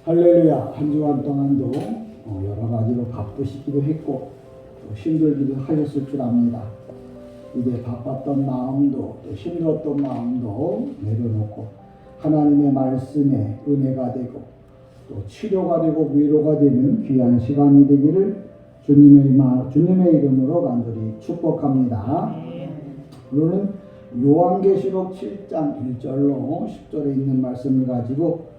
할렐루야. 한 주간 동안도 여러 가지로 바쁘시기도 했고 또 힘들기도 하셨을 줄 압니다. 이제 바빴던 마음도 또 힘들었던 마음도 내려놓고 하나님의 말씀에 은혜가 되고 또 치료가 되고 위로가 되는 귀한 시간이 되기를 주님의 이름으로 간절히 축복합니다. 오늘은 요한계시록 7장 1절로 10절에 있는 말씀을 가지고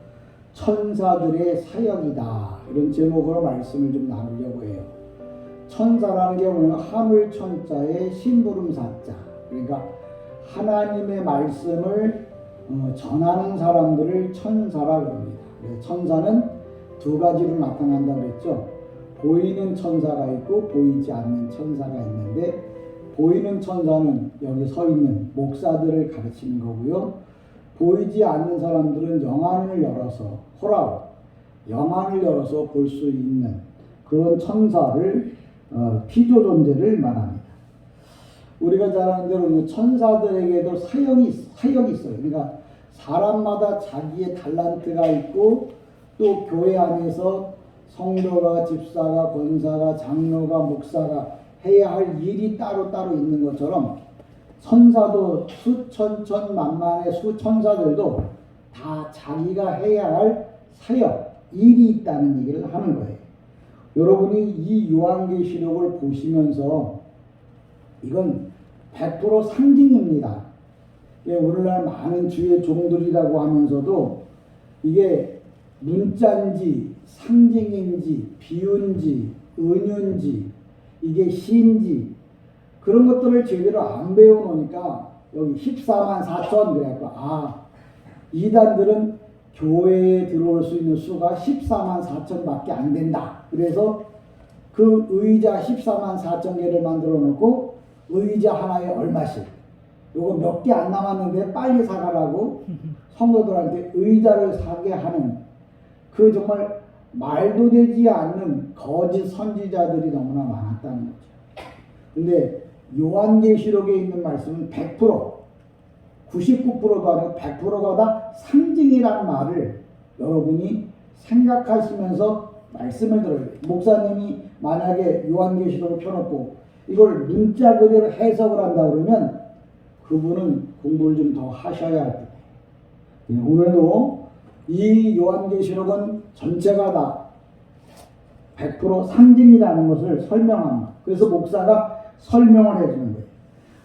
천사들의 사역이다 이런 제목으로 말씀을 좀 나누려고 해요. 천사라는 게 뭐냐면 하물 천자의 심부름 사자, 그러니까 하나님의 말씀을 전하는 사람들을 천사라고 합니다. 천사는 두 가지로 나타난다고 했죠. 보이는 천사가 있고 보이지 않는 천사가 있는데, 보이는 천사는 여기 서 있는 목사들을 가르치는 거고요. 보이지 않는 사람들은 영안을 열어서 영안을 열어서 볼 수 있는 그런 천사를 피조 존재를 말합니다. 우리가 잘 아는 대로 천사들에게도 사역이 있어요. 그러니까 사람마다 자기의 달란트가 있고 또 교회 안에서 성도가, 집사가, 권사가, 장로가, 목사가 해야 할 일이 따로따로 있는 것처럼 천사도 수천천만만의 수천사들도 다 자기가 해야 할 사역, 일이 있다는 얘기를 하는 거예요. 여러분이 이 요한계시록을 보시면서 이건 100% 상징입니다. 오늘날 많은 주의 종들이라고 하면서도 이게 문자인지 상징인지 비유인지 은유인지 이게 시인지 그런 것들을 제대로 안 배워놓으니까 여기 14만 4천 그래갖고 이단들은 교회에 들어올 수 있는 수가 14만 4천 밖에 안 된다. 그래서 그 의자 14만 4천 개를 만들어 놓고 의자 하나에 얼마씩, 요거 몇 개 안 남았는데 빨리 사가라고 성도들한테 의자를 사게 하는 그 정말 말도 되지 않는 거짓 선지자들이 너무나 많았다는 거죠. 근데 요한계시록에 있는 말씀은 100%, 99%도 아니고 100%가 다 상징이란 말을 여러분이 생각하시면서 말씀을 들어요. 목사님이 만약에 요한계시록을 펴놓고 이걸 문자 그대로 해석을 한다 그러면 그분은 공부를 좀 더 하셔야 할 거예요. 오늘도 이 요한계시록은 전체가 다 100% 상징이라는 것을 설명합니다. 그래서 목사가 설명을 해주는 거예요.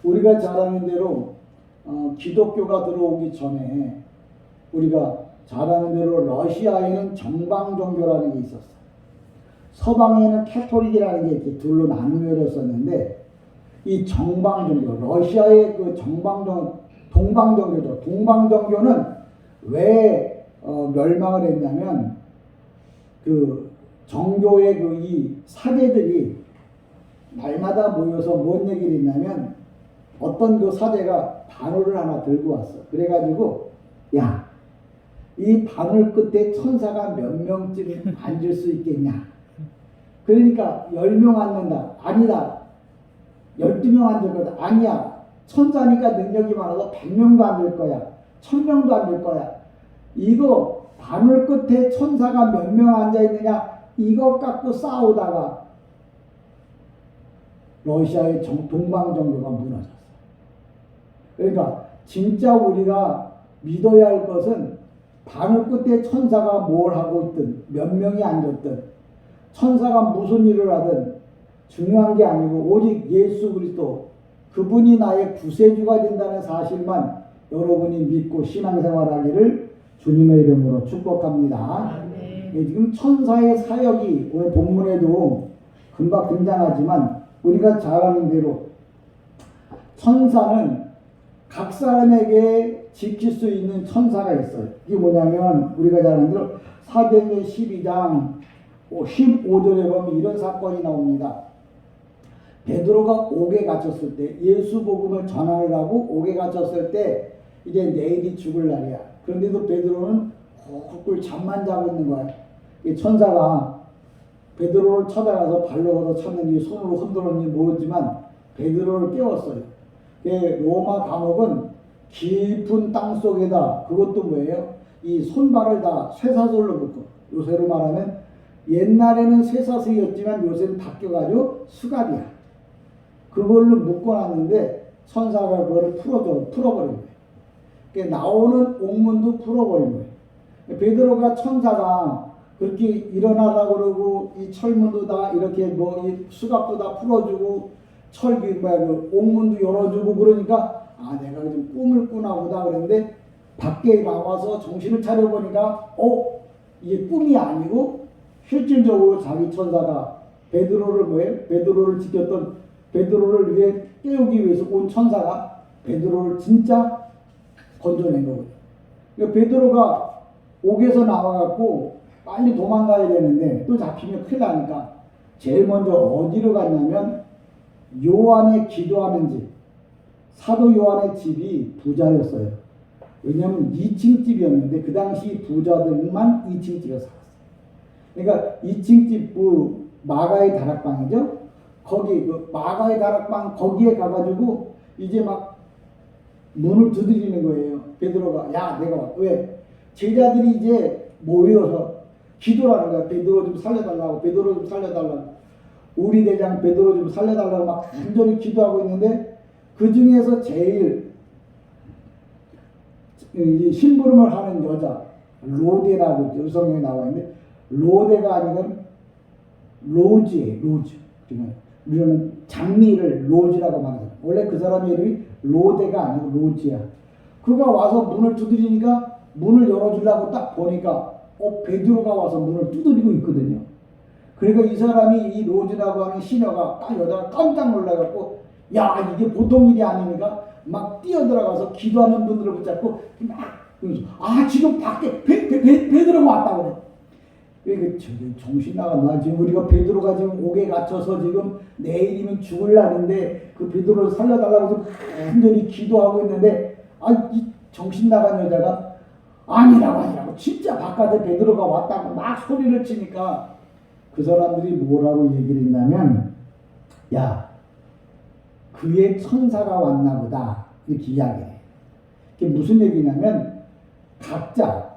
우리가 잘 아는 대로 기독교가 들어오기 전에 우리가 잘 아는 대로 러시아에는 정방종교라는 게 있었어요. 서방에는 캐토릭이라는 게 이렇게 둘로 나누어졌었는데 이 정방종교, 러시아의 그 동방종교죠. 동방종교는 왜 멸망을 했냐면 그 정교의 그 이 사제들이 날마다 모여서 뭔 얘기를 했냐면 어떤 그 사제가 바늘을 하나 들고 왔어. 그래가지고 야, 이 바늘 끝에 천사가 몇 명쯤 앉을 수 있겠냐. 그러니까 10명 앉는다. 아니다. 12명 앉을 거다. 아니야. 천사니까 능력이 많아서 100명도 앉을 거야. 1000명도 앉을 거야. 이거 바늘 끝에 천사가 몇 명 앉아있느냐 이것 갖고 싸우다가 러시아의 동방종교가 무너졌어요. 그러니까 진짜 우리가 믿어야 할 것은 바늘 끝에 천사가 뭘 하고 있든 몇 명이 앉았든 천사가 무슨 일을 하든 중요한 게 아니고 오직 예수 그리스도 그분이 나의 구세주가 된다는 사실만 여러분이 믿고 신앙생활하기를 주님의 이름으로 축복합니다. 지금 천사의 사역이 오늘 본문에도 금방 등장하지만 우리가 잘 아는 대로 천사는 각 사람에게 지킬 수 있는 천사가 있어요. 이게 뭐냐면 우리가 잘 아는 대로 사도행전 12장 15절에 보면 이런 사건이 나옵니다. 베드로가 옥에 갇혔을 때 예수 복음을 전하려고 옥에 갇혔을 때 이제 내일이 죽을 날이야. 그런데도 베드로는 꿀꿀 잠만 자고 있는 거야. 이 천사가 베드로를 찾아가서 발로 걷어 찼는지 손으로 흔들었는지 모르지만 베드로를 깨웠어요. 로마 감옥은 깊은 땅 속에다 그것도 뭐예요? 이 손발을 다 쇠사슬로 묶어 요새로 말하면 옛날에는 쇠사슬이었지만 요새는 바뀌어가지고 수갑이야. 그걸로 묶어놨는데 천사가 그거를 풀어버린 거예요. 그러니까 나오는 옥문도 풀어버린 거예요. 베드로가 천사가 그렇게 일어나라고 그러고 이 철문도 다 이렇게 뭐 이 수갑도 다 풀어주고 그 옥문도 열어주고 그러니까 아 내가 좀 꿈을 꾸나 보다 그랬는데 밖에 나와서 정신을 차려보니까 이게 꿈이 아니고 실질적으로 자기 천사가 베드로를 지켰던 베드로를 위해 깨우기 위해서 온 천사가 베드로를 진짜 건져낸 거거든요. 그러니까 베드로가 옥에서 나와갖고 빨리 도망가야 되는데 또 잡히면 큰일 나니까 제일 먼저 어디로 갔냐면 요한의 기도하는 집, 사도 요한의 집이 부자였어요. 왜냐하면 2층 집이었는데 그 당시 부자들만 2층 집에 살았어요. 그러니까 2층 집 마가의 다락방이죠. 거기 그 마가의 다락방 거기에 가가지고 이제 막 문을 두드리는 거예요. 베드로가 야 내가 왜 제자들이 이제 모여서 기도라는 거야. 베드로 좀 살려달라고, 베드로 좀 살려달라고, 우리 대장 베드로 좀 살려달라고 막 간절히 기도하고 있는데 그 중에서 제일 심부름을 하는 여자 로데라고 성경에 나와 있는데 로데가 아니면 로즈예요. 로즈. 우리는 장미를 로즈라고 말하잖아. 원래 그 사람의 이름이 로데가 아니고 로즈야. 그가 와서 문을 두드리니까 문을 열어주려고 딱 보니까 베드로가 와서 문을 두드리고 있거든요. 그러니까 이 사람이 이 로즈라고 하는 시녀가 여자가 깜짝 놀라갖고 야 이게 보통 일이 아니니까 막 뛰어들어가서 기도하는 분들을 붙잡고 막 지금 밖에 베드로가 왔다고 그래. 왜 정신 나갔나? 지금 우리가 베드로가 지금 옥에 갇혀서 지금 내일이면 죽을 날인데 그 베드로를 살려달라고 간절히 기도하고 있는데 이 정신 나간 여자가 아니라고 진짜 바깥에 베드로가 왔다고 막 소리를 치니까 그 사람들이 뭐라고 얘기를 했냐면 야 그의 천사가 왔나 보다 이렇게 이야기해. 그게 무슨 얘기냐면 각자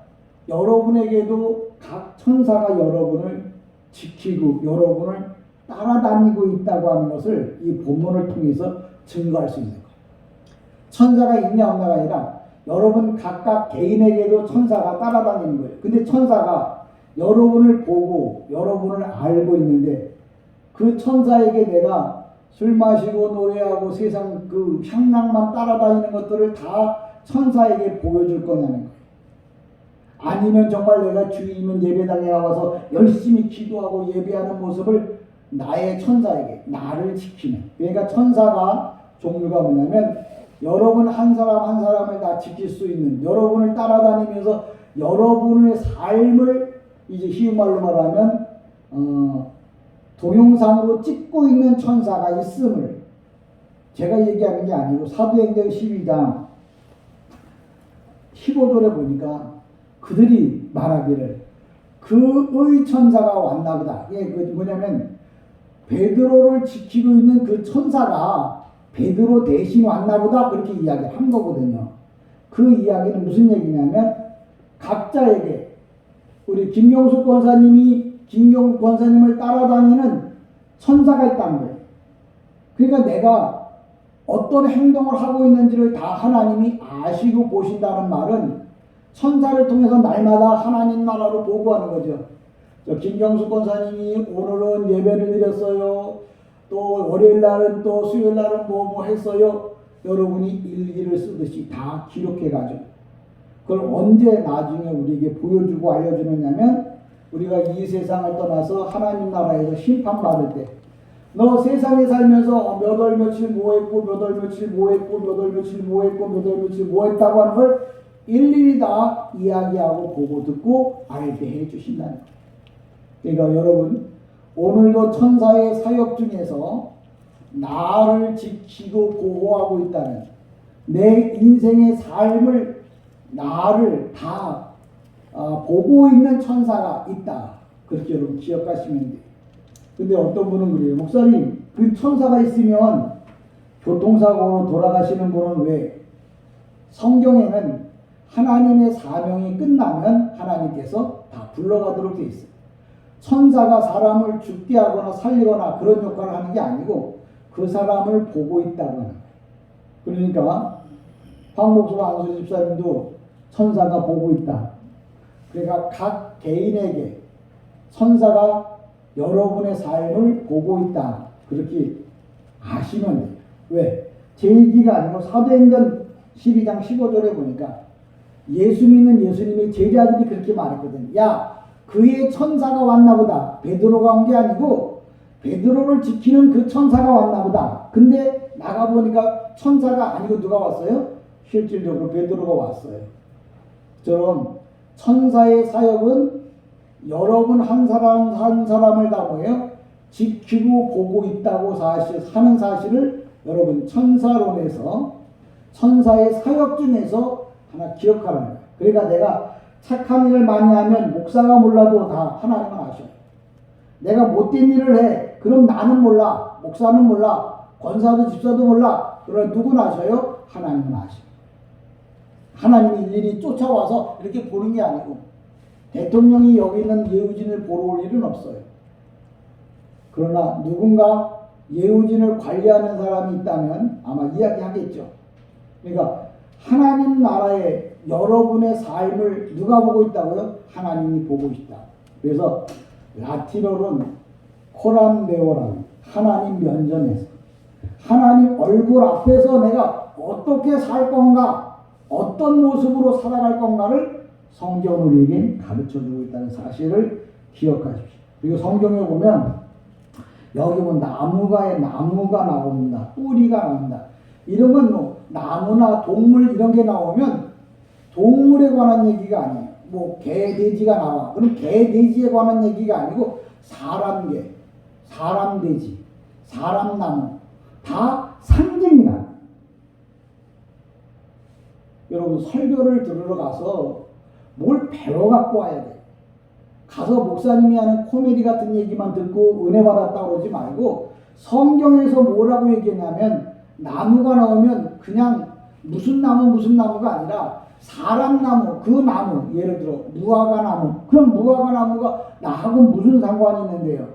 여러분에게도 각 천사가 여러분을 지키고 여러분을 따라다니고 있다고 하는 것을 이 본문을 통해서 증거할 수 있는 거예요. 천사가 있냐 없냐가 아니라 여러분 각각 개인에게도 천사가 따라다니는 거예요. 근데 천사가 여러분을 보고 여러분을 알고 있는데 그 천사에게 내가 술 마시고 노래하고 세상 그 향락만 따라다니는 것들을 다 천사에게 보여줄 거냐는 거예요. 아니면 정말 내가 주일이면 예배당에 나와서 열심히 기도하고 예배하는 모습을 나의 천사에게 나를 지키는. 그러니까 천사가 종류가 뭐냐면 여러분 한 사람 한 사람을 다 지킬 수 있는, 여러분을 따라다니면서 여러분의 삶을 이제 쉬운 말로 말하면 동영상으로 찍고 있는 천사가 있음을 제가 얘기하는 게 아니고 사도행전 12장 15절에 보니까 그들이 말하기를 그의 천사가 왔나 보다. 이게 뭐냐면 베드로를 지키고 있는 그 천사가 베드로 대신 왔나 보다 그렇게 이야기를 한 거거든요. 그 이야기는 무슨 얘기냐면 각자에게 우리 김경숙 권사님을 따라다니는 천사가 있다는 거예요. 그러니까 내가 어떤 행동을 하고 있는지를 다 하나님이 아시고 보신다는 말은 천사를 통해서 날마다 하나님 나라로 보고하는 거죠. 김경숙 권사님이 오늘은 예배를 드렸어요. 또 월요일 날은 또 수요일 날은 뭐 했어요. 여러분이 일기를 쓰듯이 다 기록해가지고 그걸 언제 나중에 우리에게 보여주고 알려주느냐면 우리가 이 세상을 떠나서 하나님 나라에서 심판받을 때 너 세상에 살면서 몇 월 며칠 뭐 했고 몇 월 며칠 뭐 했고 몇 월 며칠 뭐 했고 몇 월 며칠 뭐 했다고 하는 걸 일일이 다 이야기하고 보고 듣고 알게 해주신다는 거예요. 그러니까 여러분 오늘도 천사의 사역 중에서 나를 지키고 보호하고 있다는 내 인생의 삶을 나를 다 보고 있는 천사가 있다. 그렇게 여러분 기억하시면 돼요. 근데 어떤 분은 그래요. 목사님 그 천사가 있으면 교통사고로 돌아가시는 분은 왜? 성경에는 하나님의 사명이 끝나면 하나님께서 다 굴러가도록 돼 있어요. 천사가 사람을 죽게 하거나 살리거나 그런 역할을 하는 게 아니고 그 사람을 보고 있다고 하는 거예요. 그러니까 황 목사와 안수 집사님도 천사가 보고 있다. 그러니까 각 개인에게 천사가 여러분의 삶을 보고 있다. 그렇게 아시면 돼요. 왜? 제 얘기가 아니고 사도행전 12장 15절에 보니까 예수 믿는 예수님의 제자들이 그렇게 말했거든요. 야, 그의 천사가 왔나 보다. 베드로가 온 게 아니고 베드로를 지키는 그 천사가 왔나 보다. 근데 나가보니까 천사가 아니고 누가 왔어요? 실질적으로 베드로가 왔어요. 저런 천사의 사역은 여러분 한 사람 한 사람을 다 뭐예요? 지키고 보고 있다고 하는 사실을 여러분 천사론에서 천사의 사역 중에서 하나 기억하라는 거예요. 그러니까 내가 착한 일을 많이 하면 목사가 몰라도 다 하나님은 아셔요. 내가 못된 일을 해. 그럼 나는 몰라. 목사는 몰라. 권사도 집사도 몰라. 그러나 누구는 아셔요? 하나님은 아셔요. 하나님이 일일이 쫓아와서 이렇게 보는 게 아니고 대통령이 여기 있는 예우진을 보러 올 일은 없어요. 그러나 누군가 예우진을 관리하는 사람이 있다면 아마 이야기하겠죠. 그러니까 하나님 나라에 여러분의 삶을 누가 보고 있다고요? 하나님이 보고 있다. 그래서 라틴어로는 코람데오라는 하나님 면전에서 하나님 얼굴 앞에서 내가 어떻게 살 건가, 어떤 모습으로 살아갈 건가를 성경은 우리에게 가르쳐주고 있다는 사실을 기억하십시오. 그리고 성경에 보면 여기 뭐 나무가 나옵니다. 뿌리가 나옵니다. 이런 건 뭐 나무나 동물 이런 게 나오면 동물에 관한 얘기가 아니에요. 뭐 개, 돼지가 나와. 그럼 개, 돼지에 관한 얘기가 아니고 사람 개, 사람 돼지, 사람 나무 다 상징이다. 여러분 설교를 들으러 가서 뭘 배워 갖고 와야 돼. 가서 목사님이 하는 코미디 같은 얘기만 듣고 은혜 받았다고 그러지 말고 성경에서 뭐라고 얘기했냐면 나무가 나오면 그냥 무슨 나무가 아니라 사람 나무, 그 나무, 예를 들어 무화과 나무. 그럼 무화과 나무가 나하고 무슨 상관이 있는데요?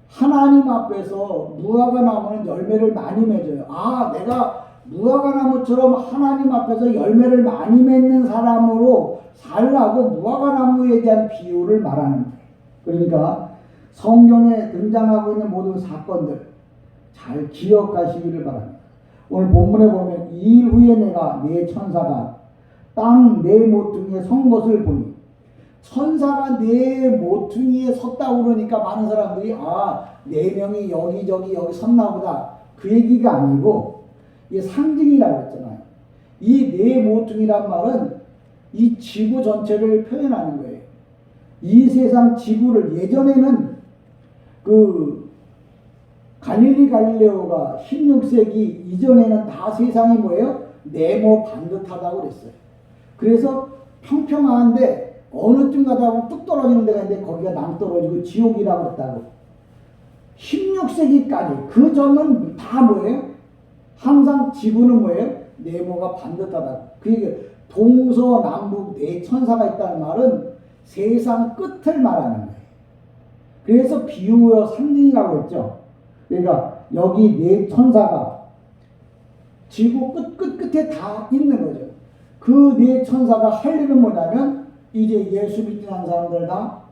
하나님 앞에서 무화과 나무는 열매를 많이 맺어요. 아, 내가 무화과 나무처럼 하나님 앞에서 열매를 많이 맺는 사람으로 살라고 무화과 나무에 대한 비유를 말하는 거예요. 그러니까 성경에 등장하고 있는 모든 사건들 잘 기억하시기를 바랍니다. 오늘 본문에 보면 2일 후에 내가 네 천사가 땅 네 모퉁이에 선 것을 보니 천사가 네 모퉁이에 섰다고 그러니까 많은 사람들이 네 명이 여기 섰나 보다. 그 얘기가 아니고 이게 상징이라고 했잖아요. 이 네 모퉁이란 말은 이 지구 전체를 표현하는 거예요. 이 세상 지구를 예전에는 그 갈릴레오가 16세기 이전에는 다 세상이 뭐예요? 네모 반듯하다고 그랬어요. 그래서 평평한데 어느 쯤 가다 보면 뚝 떨어지는 데가 있는데 거기가 낭떠러지고 지옥이라고 했다고. 16세기까지 그 전은 다 뭐예요? 항상 지구는 뭐예요? 네모가 반듯하다. 그러니까 동서남북 네 천사가 있다는 말은 세상 끝을 말하는 거예요. 그래서 비유어 상징이라고 했죠. 그러니까 여기 네 천사가 지구 끝에 다 있는 거죠. 그 네 천사가 할 일은 뭐냐면 이제 예수 믿는 사람들 다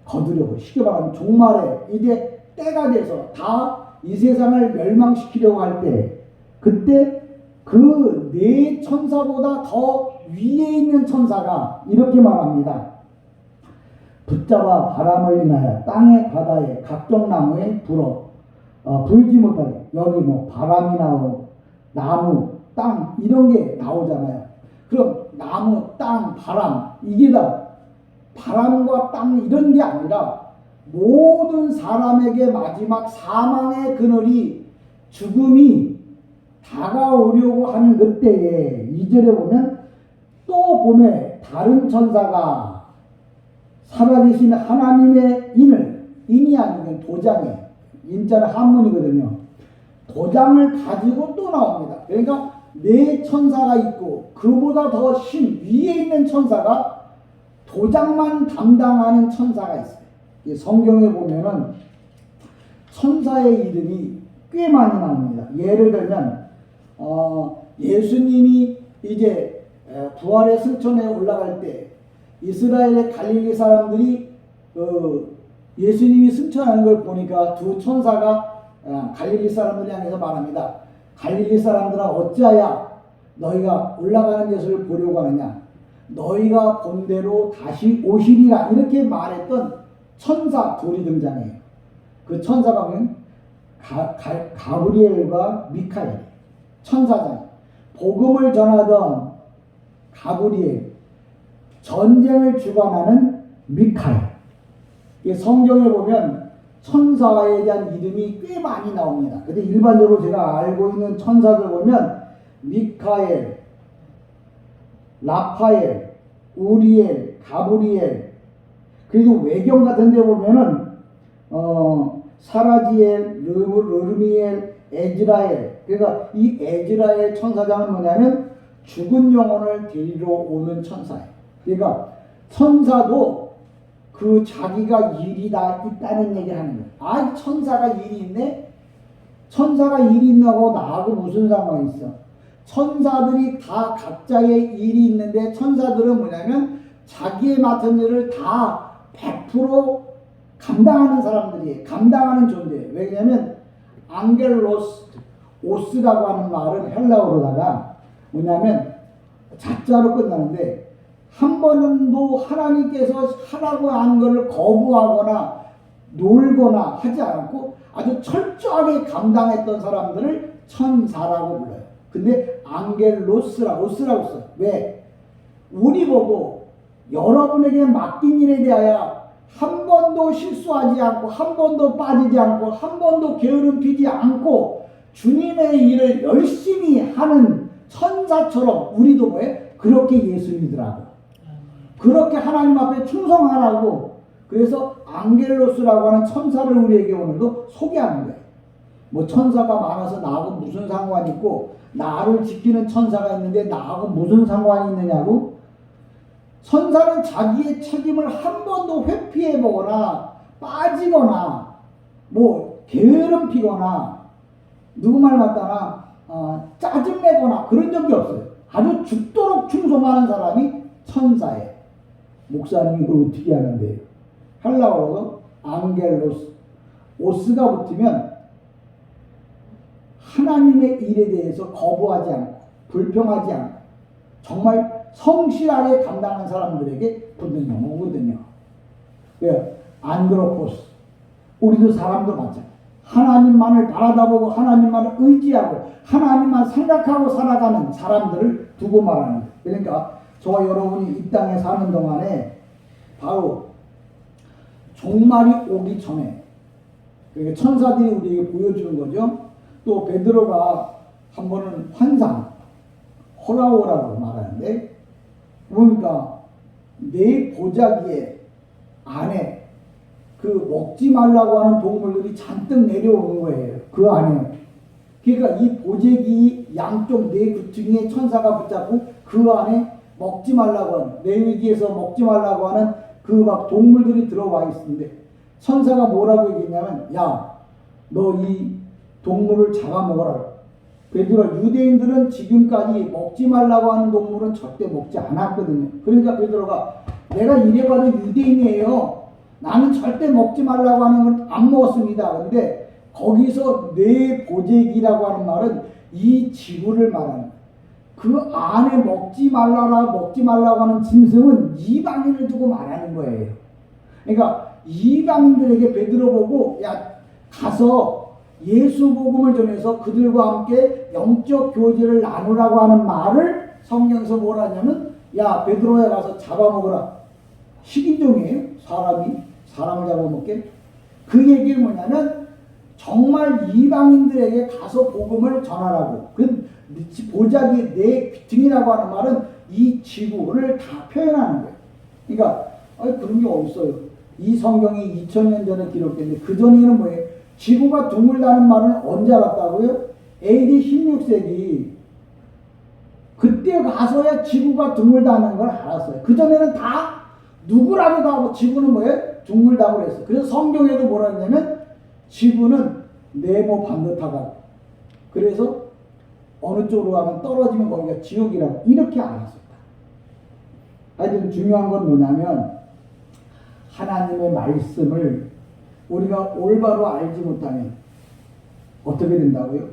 거두려고, 쉽게 말하면 종말에 이제 때가 돼서 다 이 세상을 멸망시키려고 할 때, 그때 그 네 천사보다 더 위에 있는 천사가 이렇게 말합니다. 붙잡아 바람을 인하여 땅에 바다에 각종 나무에 불지 못하게. 여기 뭐 바람이 나오고 나무, 땅 이런 게 나오잖아요. 그럼 나무, 땅, 바람 이게 다 바람과 땅 이런 게 아니라 모든 사람에게 마지막 사망의 그늘이 죽음이 다가오려고 하는 그때에 2절에 보면 또 봄에 다른 천사가 살아계신 하나님의 인이 아니면 도장에, 인자는 한문이거든요. 도장을 가지고 또 나옵니다. 그러니까 네 천사가 있고 그보다 더 위에 있는 천사가 도장만 담당하는 천사가 있어요. 이 성경에 보면은 천사의 이름이 꽤 많이 나옵니다. 예를 들면 예수님이 이제 부활의 승천에 올라갈 때 이스라엘의 갈릴리 사람들이 예수님이 승천하는 걸 보니까 두 천사가 갈릴리 사람들 향해서 말합니다. 갈릴리 사람들아 어찌하여 너희가 올라가는 예수를 보려고 하느냐. 너희가 본 대로 다시 오시리라. 이렇게 말했던 천사 둘이 등장해요. 그 천사가 뭐냐면 가브리엘과 미카엘 천사장. 복음을 전하던 가브리엘, 전쟁을 주관하는 미카엘. 성경에 보면 천사에 대한 이름이 꽤 많이 나옵니다. 근데 일반적으로 제가 알고 있는 천사들 보면 미카엘, 라파엘, 우리엘, 가브리엘, 그리고 외경 같은 데 보면은 사라지엘, 르르미엘, 에즈라엘. 그러니까 이 에즈라엘 천사장은 뭐냐면 죽은 영혼을 데리러 오는 천사예요. 그러니까 천사도 그 자기가 일이 다 있다는 얘기를 하는 거예요. 아, 천사가 일이 있네? 천사가 일이 있나고 나하고 무슨 상관이 있어? 천사들이 다 각자의 일이 있는데 천사들은 뭐냐면 자기의 맡은 일을 다 100% 감당하는 사람들이에요. 감당하는 존재예요. 왜냐면 앙겔로스, 오스라고 하는 말은 헬라어로다가 뭐냐면 자자로 끝나는데 한 번도 하나님께서 하라고 한 것을 거부하거나 놀거나 하지 않고 아주 철저하게 감당했던 사람들을 천사라고 불러요. 근데 앙겔로스라고 써요. 왜? 우리 보고 여러분에게 맡긴 일에 대하여 한 번도 실수하지 않고 한 번도 빠지지 않고 한 번도 게으름 피지 않고 주님의 일을 열심히 하는 천사처럼 우리도 뭐해? 그렇게 예수 믿으라고. 그렇게 하나님 앞에 충성하라고. 그래서 앙겔로스라고 하는 천사를 우리에게 오늘도 소개하는 거예요. 뭐 천사가 많아서 나하고 무슨 상관이 있고 나를 지키는 천사가 있는데 나하고 무슨 상관이 있느냐고. 천사는 자기의 책임을 한 번도 회피해보거나 빠지거나 뭐 게으름 피거나 누구 말 맞다나 짜증내거나 그런 적이 없어요. 아주 죽도록 충성하는 사람이 천사예요. 목사님이 그걸 어떻게 하는데요? 헬라어로 앙겔로스, 오스가 붙으면 하나님의 일에 대해서 거부하지 않고 불평하지 않고 정말 성실하게 감당하는 사람들에게 붙는 용어거든요. 안드로포스, 우리도 사람도 마찬가지. 하나님만을 바라다보고 하나님만을 의지하고 하나님만 생각하고 살아가는 사람들을 두고 말하는 거예요. 그러니까 저와 여러분이 이 땅에 사는 동안에 바로 종말이 오기 전에 그러니까 천사들이 우리에게 보여주는 거죠. 또 베드로가 한 번은 환상, 호라오라고 말하는데 그러니까 내 보자기에 안에 그 먹지 말라고 하는 동물들이 잔뜩 내려오는 거예요. 그 안에. 그러니까 이 보자기 양쪽 네 구퉁이에 천사가 붙잡고 그 안에 먹지 말라고 하는, 레위기에서 먹지 말라고 하는 그 막 동물들이 들어와 있는데 천사가 뭐라고 얘기했냐면 야, 너 이 동물을 잡아먹어라. 베드로가 유대인들은 지금까지 먹지 말라고 하는 동물은 절대 먹지 않았거든요. 그러니까 베드로가 내가 이래봐도 유대인이에요. 나는 절대 먹지 말라고 하는 건 안 먹었습니다. 그런데 거기서 내 보재기라고 하는 말은 이 지구를 말하는 그 안에 먹지 말라고 하는 짐승은 이방인을 두고 말하는 거예요. 그러니까 이방인들에게 베드로 보고 야 가서 예수 복음을 전해서 그들과 함께 영적 교제를 나누라고 하는 말을 성경에서 뭐라 하냐면 야 베드로에 가서 잡아먹으라. 식인종이에요. 사람을 잡아먹게. 그 얘기는 뭐냐면 정말 이방인들에게 가서 복음을 전하라고. 그 보자기 내 등이라고 하는 말은 이 지구를 다 표현하는 거예요. 그러니까 그런 게 없어요. 이 성경이 2000년 전에 기록됐는데 그 전에는 뭐예요? 지구가 둥글다는 말은 언제 알았다고요? AD 16세기. 그때 가서야 지구가 둥글다는 걸 알았어요. 그 전에는 다 누구라도 다 하고 지구는 뭐예요? 둥글다고 그랬어. 그래서 성경에도 뭐라 했냐면 지구는 네모 반듯하다. 그래서 어느 쪽으로 가면 떨어지면 거기가 지옥이라고 이렇게 알았었다. 하여튼 중요한 건 뭐냐면 하나님의 말씀을 우리가 올바로 알지 못하면 어떻게 된다고요?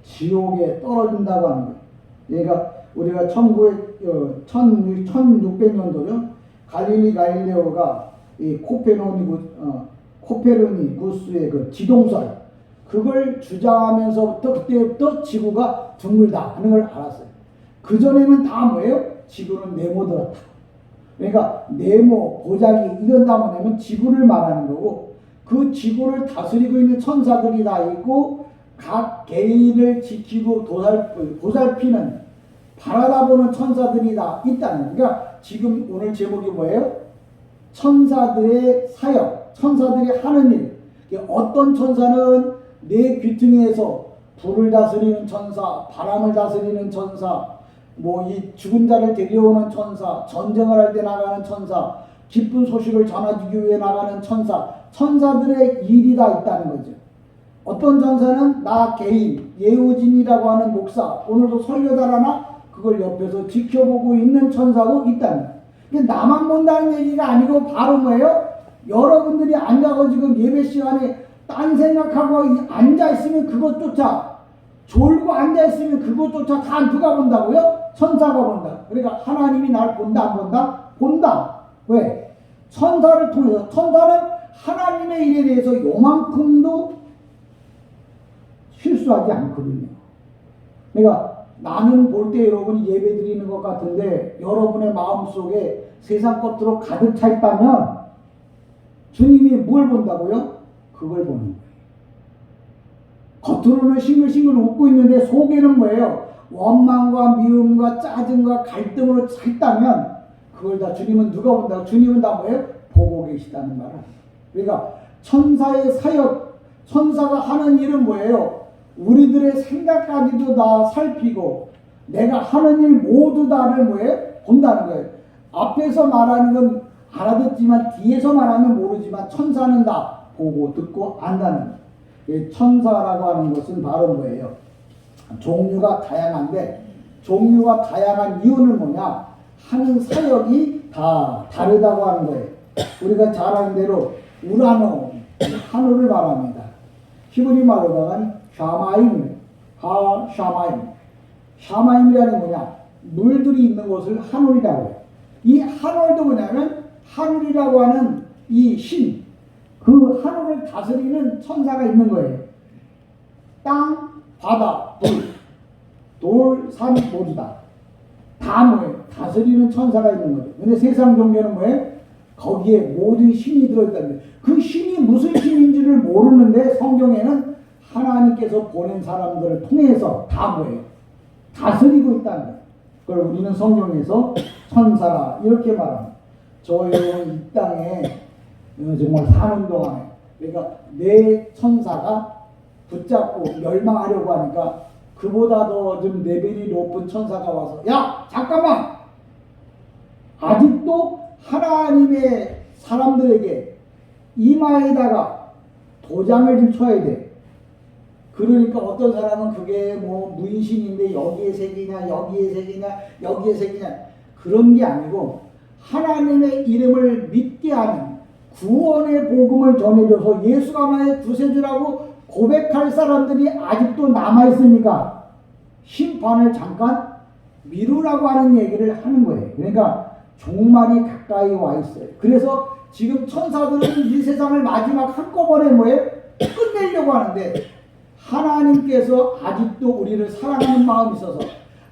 지옥에 떨어진다고 하는 거예요. 얘가 우리가 1600년도죠. 갈릴레오가 이 코페르니쿠스의 그 지동설 그걸 주장하면서부터 그때부터 지구가 둥글다 하는 걸 알았어요. 그전에는 다 뭐예요? 지구는 네모더라. 그러니까 네모, 고작이 이건 다 뭐냐면 지구를 말하는 거고 그 지구를 다스리고 있는 천사들이 다 있고 각 개인을 지키고 보살피는 바라다보는 천사들이 다 있다는. 그러니까 지금 오늘 제목이 뭐예요? 천사들의 사역, 천사들이 하는 일. 어떤 천사는 내 귀퉁이에서 불을 다스리는 천사, 바람을 다스리는 천사, 뭐 이 죽은 자를 데려오는 천사, 전쟁을 할 때 나가는 천사, 기쁜 소식을 전해주기 위해 나가는 천사, 천사들의 일이 다 있다는 거죠. 어떤 천사는 나 개인, 예우진이라고 하는 목사, 오늘도 설교 잘하나? 그걸 옆에서 지켜보고 있는 천사도 있다는 거예요. 나만 본다는 얘기가 아니고 바로 뭐예요? 여러분들이 앉아서 지금 예배 시간에 딴 생각하고 앉아있으면 그것조차 졸고 앉아있으면 그것조차 다 누가 본다고요? 천사가 본다. 그러니까 하나님이 날 본다 안 본다? 본다. 왜? 천사를 통해서. 천사는 하나님의 일에 대해서 요만큼도 실수하지 않거든요. 그러니까 나는 볼 때 여러분이 예배 드리는 것 같은데 여러분의 마음속에 세상 것으로 가득 차 있다면 주님이 뭘 본다고요? 그걸 보는 거예요. 겉으로는 싱글싱글 웃고 있는데 속에는 뭐예요? 원망과 미움과 짜증과 갈등으로 차 있다면 그걸 다 주님은 누가 본다고? 주님은 다 뭐예요? 보고 계시다는 말을. 그러니까 천사의 사역, 천사가 하는 일은 뭐예요? 우리들의 생각까지도 다 살피고 내가 하는 일 모두 다를 뭐예요? 본다는 거예요. 앞에서 말하는 건 알아듣지만 뒤에서 말하면 모르지만 천사는 다 보고 듣고 안다는 거예요. 천사라고 하는 것은 바로 뭐예요? 종류가 다양한데 종류가 다양한 이유는 뭐냐? 하는 사역이 다 다르다고 하는 거예요. 우리가 잘 아는 대로 우라노, 하늘을 말합니다. 히브리 말로다가는 샤마임, 샤마임. 샤마임이라는 뭐냐? 물들이 있는 곳을 하늘이라고 해요. 이 하늘도 뭐냐면 하늘이라고 하는 이 신, 그 하늘을 다스리는 천사가 있는 거예요. 땅, 바다, 돌, 산 모두 다 뭐예요? 다스리는 천사가 있는 거예요. 근데 세상 종교는 뭐예요? 거기에 모든 신이 들어있다는 거예요. 그 신이 무슨 신인지를 모르는데 성경에는 하나님께서 보낸 사람들을 통해서 다 뭐예요? 다스리고 있다는 거예요. 그걸 우리는 성경에서 천사라 이렇게 말합니다. 저희 이 땅에 정말 사는 동안에 그러니까 내 천사가 붙잡고 멸망하려고 하니까 그보다 더 좀 레벨이 높은 천사가 와서 야 잠깐만 아직도 하나님의 사람들에게 이마에다가 도장을 좀 쳐야 돼. 그러니까 어떤 사람은 그게 뭐 문신인데 여기에 새기냐 여기에 새기냐 여기에 새기냐 그런 게 아니고 하나님의 이름을 믿게 하는 구원의 복음을 전해줘서 예수가 나의 구세주라고 고백할 사람들이 아직도 남아있으니까 심판을 잠깐 미루라고 하는 얘기를 하는 거예요. 그러니까 종말이 가까이 와 있어요. 그래서 지금 천사들은 이 세상을 마지막 한꺼번에 뭐예요? 끝내려고 하는데 하나님께서 아직도 우리를 사랑하는 마음이 있어서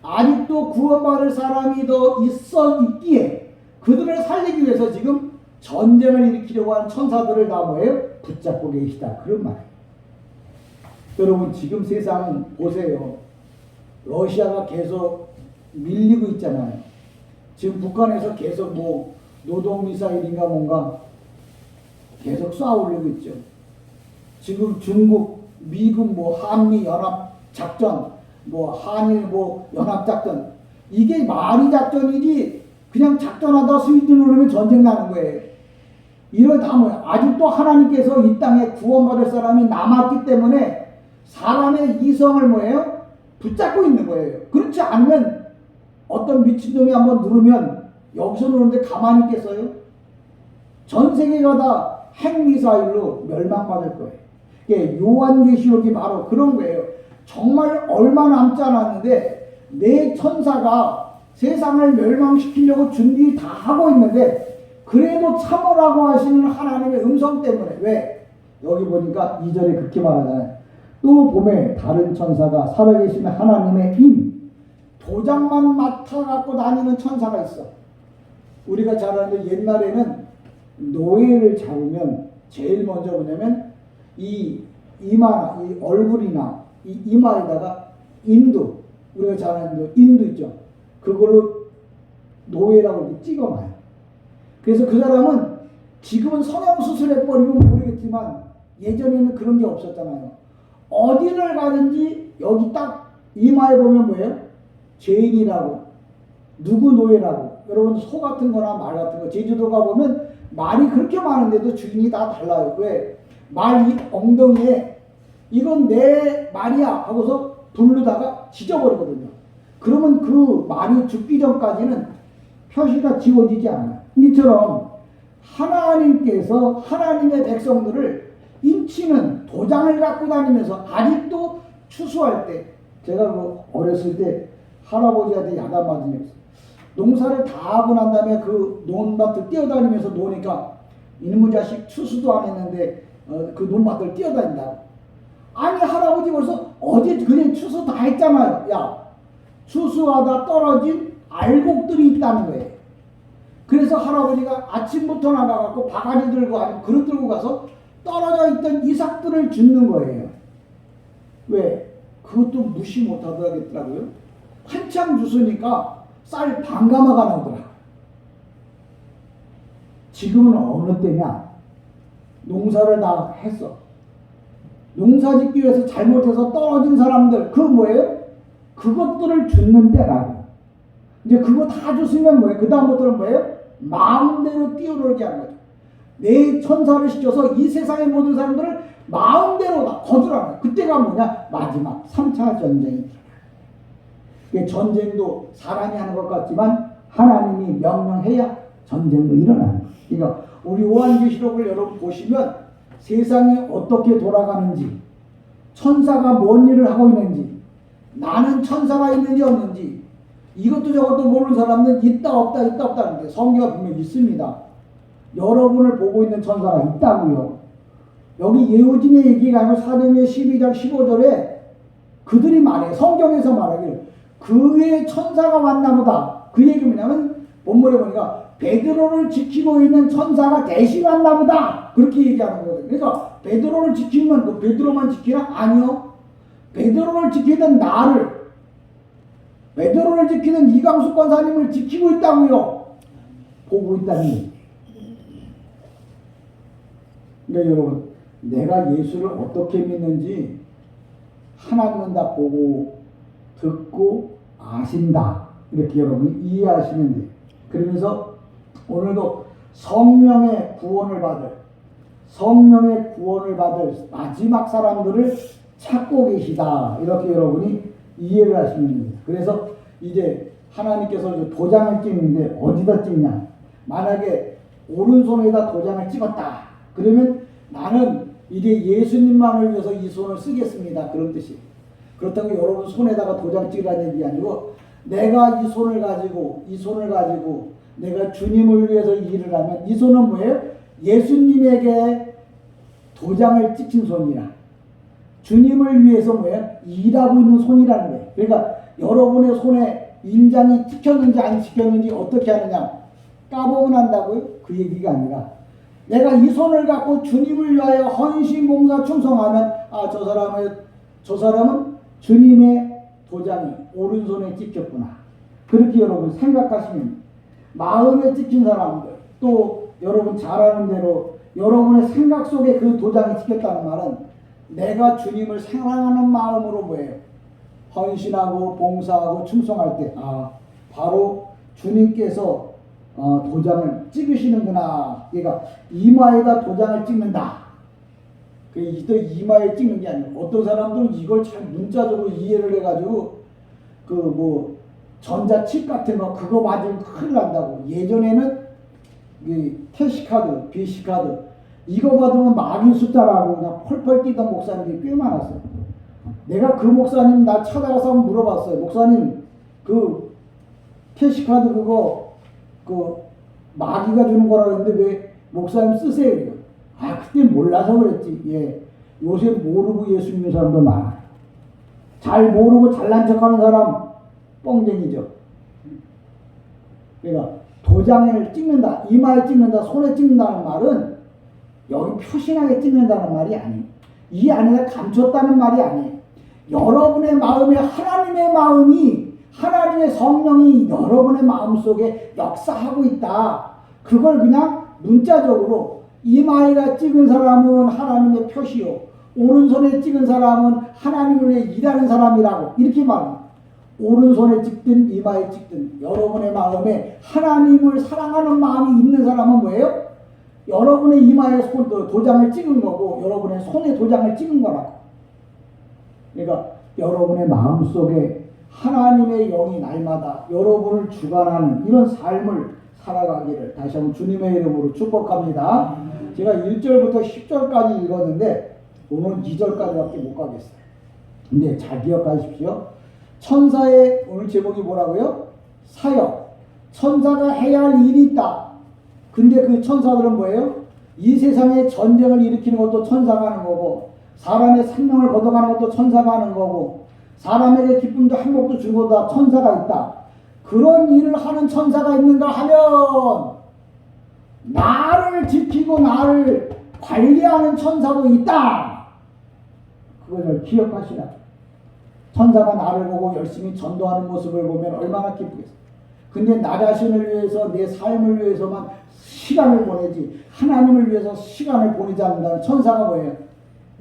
아직도 구원받을 사람이 더 있기에 그들을 살리기 위해서 지금 전쟁을 일으키려고 하는 천사들을 다 뭐예요? 붙잡고 계시다. 그런 말이에요. 여러분 지금 세상 보세요. 러시아가 계속 밀리고 있잖아요. 지금 북한에서 계속 뭐 노동미사일인가 뭔가 계속 쏴 올리고 있죠. 지금 중국, 미국 뭐 한미 연합 작전, 뭐 한일 뭐 연합 작전 이게 말이 작전이지 그냥 작전하다 스위치 누르면 전쟁 나는 거예요. 이런 다 뭐야? 아직도 하나님께서 이 땅에 구원받을 사람이 남았기 때문에 사람의 이성을 뭐예요? 붙잡고 있는 거예요. 그렇지 않으면 어떤 미친놈이 한번 누르면 여기서 누르는데 가만히 있겠어요? 전 세계가 다 핵미사일로 멸망받을 거예요. 이게 요한계시록이 바로 그런 거예요. 정말 얼마 남지 않았는데 내 천사가 세상을 멸망시키려고 준비 다 하고 있는데 그래도 참으라고 하시는 하나님의 음성 때문에 왜? 여기 보니까 2절에 그렇게 말하잖아요. 또 봄에 다른 천사가 살아계신 하나님의 인 도장만 맡아갖고 다니는 천사가 있어. 우리가 잘 아는 옛날에는 노예를 잡으면 제일 먼저 뭐냐면 이 이마, 이 얼굴이나 이 이마에다가 인두, 우리가 잘 아는 인두 있죠. 그걸로 노예라고 이렇게 찍어놔요. 그래서 그 사람은 지금은 성형수술해버리면 모르겠지만 예전에는 그런 게 없었잖아요. 어디를 가든지 여기 딱 이마에 보면 뭐예요? 죄인이라고, 누구 노예라고. 여러분 소 같은 거나 말 같은 거 제주도 가보면 말이 그렇게 많은데도 주인이 다 달라요. 왜? 말 이 엉덩이에 이건 내 말이야 하고서 부르다가 지져버리거든요. 그러면 그 말이 죽기 전까지는 표시가 지워지지 않아요. 이처럼 하나님께서 하나님의 백성들을 인치는 도장을 갖고 다니면서 아직도 추수할 때, 제가 그 어렸을 때 할아버지한테 야단 맞은 적 있어요. 농사를 다 하고 난 다음에 그 논밭을 뛰어다니면서 노니까 이놈의 자식 추수도 안 했는데 그 논밭을 뛰어다닌다고. 아니 할아버지 벌써 어제 그냥 추수 다 했잖아요. 야, 추수하다 떨어진 알곡들이 있다는 거예요. 그래서 할아버지가 아침부터 나가갖고 바가지 들고 아니면 그릇 들고 가서 떨어져 있던 이삭들을 줍는 거예요. 왜? 그것도 무시 못하더라고요. 한참 주스니까 쌀 반가마가 나오더라. 지금은 어느 때냐? 농사를 다 했어. 농사 짓기 위해서 잘못해서 떨어진 사람들, 그 뭐예요? 그것들을 줍는 때라고. 이제 그거 다 줬으면 뭐예요? 그 다음부터는 뭐예요? 마음대로 뛰어놀게 하는 거죠. 내 천사를 시켜서 이 세상의 모든 사람들을 마음대로 다 거두라는 거예요. 그때가 뭐냐? 마지막 3차 전쟁이. 전쟁도 사람이 하는 것 같지만 하나님이 명령해야 전쟁도 일어나는 거예요. 그러니까 우리 요한계시록을 여러분 보시면 세상이 어떻게 돌아가는지, 천사가 뭔 일을 하고 있는지, 나는 천사가 있는지 없는지, 이것도 저것도 모르는 사람은 있다 없다 하는데 성경에 분명히 있습니다. 여러분을 보고 있는 천사가 있다고요. 여기 예우진의 얘기가 아니고 사도행전 12장 15절에 그들이 말해, 성경에서 말하기를 그의 천사가 왔나 보다. 그 얘기 뭐냐면 본문에 보니까 베드로를 지키고 있는 천사가 대신 왔나 보다. 그렇게 얘기하는 거거든요. 그러니까 베드로를 지키면 그 베드로만 지키나? 아니요. 베드로를 지키던 나를, 베드로를 지키는 이강수 권사님을 지키고 있다고요. 보고 있다는 얘기. 그러니까 여러분, 내가 예수를 어떻게 믿는지 하나님은 다 보고 듣고 아신다. 이렇게 여러분이 이해하시면 돼요. 그러면서 오늘도 성령의 구원을 받을 마지막 사람들을 찾고 계시다. 이렇게 여러분이 이해를 하시면 됩니다. 그래서 이제 하나님께서 도장을 찍는데 어디다 찍냐? 만약에 오른손에다 도장을 찍었다. 그러면 나는 이제 예수님만을 위해서 이 손을 쓰겠습니다. 그런 뜻이에요. 그렇다고 여러분 손에다가 도장 찍으라는 얘기 아니고 내가 이 손을 가지고 내가 주님을 위해서 일을 하면 이 손은 뭐예요? 예수님에게 도장을 찍힌 손이라. 주님을 위해서 뭐예요? 일하고 있는 손이라는 거예요. 그러니까 여러분의 손에 인장이 찍혔는지 안 찍혔는지 어떻게 하느냐? 까보면 한다고요? 그 얘기가 아니라 내가 이 손을 갖고 주님을 위하여 헌신, 봉사, 충성하면 저 사람은 주님의 도장이 오른손에 찍혔구나. 그렇게 여러분 생각하시면 마음에 찍힌 사람들, 또 여러분 잘 아는 대로 여러분의 생각 속에 그 도장이 찍혔다는 말은 내가 주님을 사랑하는 마음으로 뭐예요? 헌신하고 봉사하고 충성할 때 바로 주님께서 도장을 찍으시는구나. 그러니까 이마에다 도장을 찍는다. 그 이마에 찍는 게 아니고 어떤 사람들은 이걸 잘 문자적으로 이해를 해가지고 그 뭐 전자칩 같은 거 그거 맞으면 큰일 난다고. 예전에는 이 캐시카드, BC카드 이거 받으면 마귀 숫자라고 그냥 펄펄 뛰던 목사님들이 꽤 많았어요. 내가 그 목사님 날 찾아가서 한번 물어봤어요. 목사님 그 캐시카드 그거 그 마귀가 주는 거라 그랬는데 왜 목사님 쓰세요? 이거. 아 그때 몰라서 그랬지. 예. 요새 모르고 예수 믿는 사람도 많아요. 잘 모르고 잘난 척하는 사람 뻥쟁이죠. 그러니까 도장을 찍는다, 이마에 찍는다, 손에 찍는다는 말은 여기 표신하게 찍는다는 말이 아니에요. 이 안에다 감췄다는 말이 아니에요. 여러분의 마음에 하나님의 마음이 하나님의 성령이 여러분의 마음속에 역사하고 있다. 그걸 그냥 문자적으로 이마에다 찍은 사람은 하나님의 표시요, 오른손에 찍은 사람은 하나님을 위해 일하는 사람이라고 이렇게 말합니다. 오른손에 찍든 이마에 찍든 여러분의 마음에 하나님을 사랑하는 마음이 있는 사람은 뭐예요? 여러분의 이마에 도장을 찍은 거고 여러분의 손에 도장을 찍은 거라고. 그러니까 여러분의 마음속에 하나님의 영이 날마다 여러분을 주관하는 이런 삶을 살아가기를 다시 한번 주님의 이름으로 축복합니다. 제가 1절부터 10절까지 읽었는데 오늘 2절까지밖에 못 가겠어요. 근데 잘 기억하십시오. 천사의 오늘 제목이 뭐라고요? 사역. 천사가 해야 할 일이 있다. 근데 그 천사들은 뭐예요? 이 세상에 전쟁을 일으키는 것도 천사가 하는 거고, 사람의 생명을 걷어가는 것도 천사가 하는 거고, 사람에게 기쁨도 행복도 주는 것도 다 천사가 있다. 그런 일을 하는 천사가 있는가 하면 나를 지키고 나를 관리하는 천사도 있다. 그것을 기억하시라. 천사가 나를 보고 열심히 전도하는 모습을 보면 얼마나 기쁘겠어요. 근데 나 자신을 위해서 내 삶을 위해서만 시간을 보내지 하나님을 위해서 시간을 보내지 않는다는 천사가 뭐예요?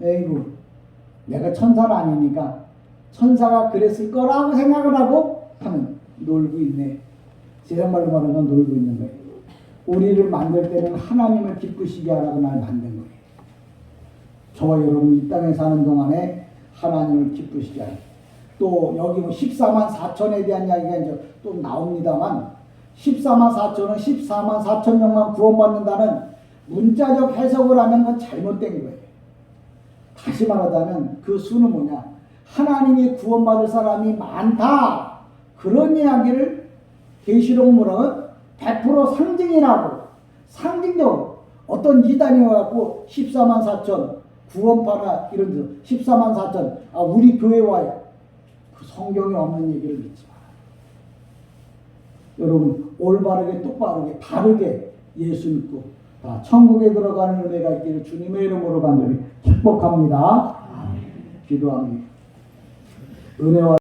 에이구 내가 천사는 아니니까 천사가 그랬을 거라고 생각을 하고 하면 놀고 있네. 세상 말로 말하면 놀고 있는 거예요. 우리를 만들 때는 하나님을 기쁘시게 하라고 날 만든 거예요. 저와 여러분이 이 땅에 사는 동안에 하나님을 기쁘시게 하라. 또 여기 뭐 14만 4천에 대한 이야기가 이제 또 나옵니다만 14만 4천은 14만 4천 명만 구원받는다는 문자적 해석을 하면 그건 잘못된 거예요. 다시 말하자면 그 수는 뭐냐? 하나님이 구원받을 사람이 많다. 그런 이야기를 계시록 뭐라고? 100% 상징이라고. 상징적으로. 어떤 이단이 와갖고 14만 4천 구원파나 이런 데 14만 4천 우리 교회 와요. 그 성경에 없는 얘기를 믿지 마라. 여러분 올바르게 똑바르게 바르게 예수 믿고 다 천국에 들어가는 은혜가 있기를 주님의 이름으로 간절히 축복합니다. 기도합니다. 은혜와